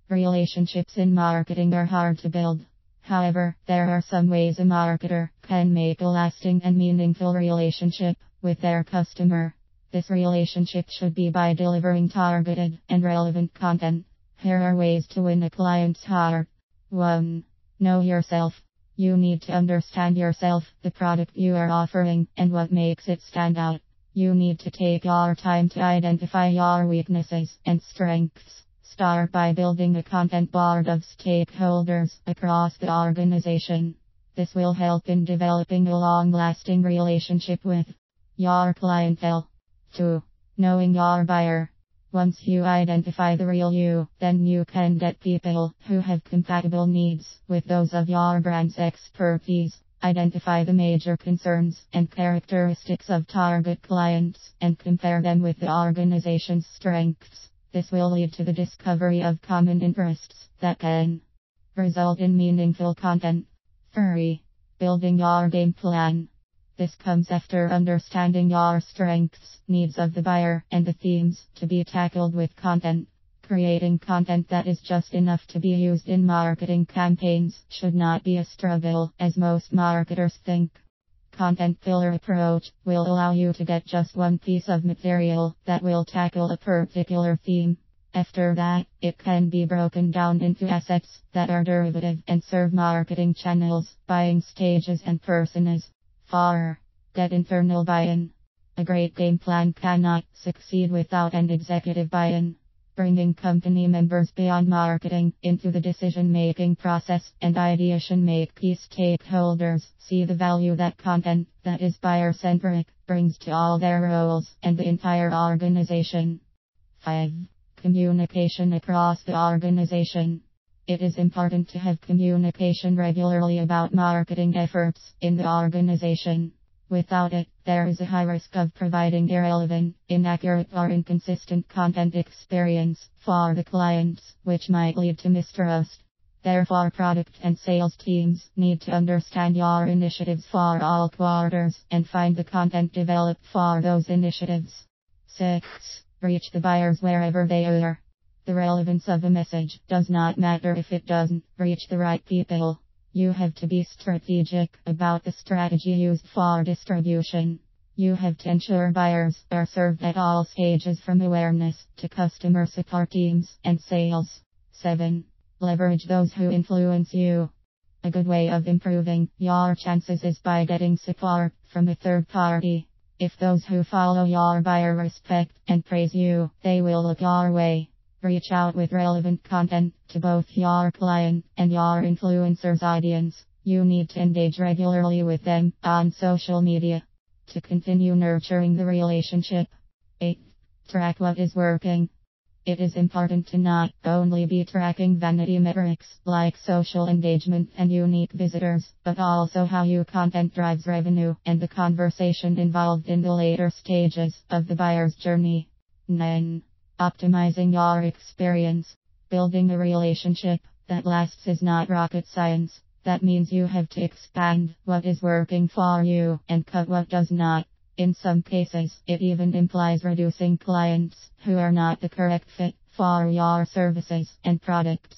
Relationships in marketing are hard to build. However, there are some ways a marketer can make a lasting and meaningful relationship with their customer. This relationship should be by delivering targeted and relevant content. Here are ways to win a client's heart. 1. Know yourself. You need to understand yourself, the product you are offering, and what makes it stand out. You need to take your time to identify your weaknesses and strengths. Start by building a content board of stakeholders across the organization. This will help in developing a long-lasting relationship with your clientele. 2. Knowing your buyer. Once you identify the real you, then you can get people who have compatible needs with those of your brand's expertise. Identify the major concerns and characteristics of target clients and compare them with the organization's strengths. This will lead to the discovery of common interests that can result in meaningful content. 3. Building your game plan. This comes after understanding your strengths, needs of the buyer, and the themes to be tackled with content. Creating content that is just enough to be used in marketing campaigns should not be a struggle, as most marketers think. Content filler approach will allow you to get just one piece of material that will tackle a particular theme. After that, it can be broken down into assets that are derivative and serve marketing channels, buying stages, and personas. 4. Get internal buy-in. A great game plan cannot succeed without an executive buy-in. Bringing company members beyond marketing into the decision-making process and ideation make key stakeholders see the value that content that is buyer-centric brings to all their roles and the entire organization. 5. Communication across the organization. It is important to have communication regularly about marketing efforts in the organization. Without it, there is a high risk of providing irrelevant, inaccurate, or inconsistent content experience for the clients, which might lead to mistrust. Therefore, product and sales teams need to understand your initiatives for all quarters and find the content developed for those initiatives. 6. Reach the buyers wherever they are. The relevance of a message does not matter if it doesn't reach the right people. You have to be strategic about the strategy used for distribution. You have to ensure buyers are served at all stages from awareness to customer support teams and sales. 7. Leverage those who influence you. A good way of improving your chances is by getting support from a third party. If those who follow your buyer respect and praise you, they will look your way. Reach out with relevant content to both your client and your influencer's audience. You need to engage regularly with them on social media to continue nurturing the relationship. 8. Track what is working. It is important to not only be tracking vanity metrics like social engagement and unique visitors, but also how your content drives revenue and the conversation involved in the later stages of the buyer's journey. 9. Optimizing your experience. Building a relationship that lasts is not rocket science. That means you have to expand what is working for you and cut what does not. In some cases, it even implies reducing clients who are not the correct fit for your services and products.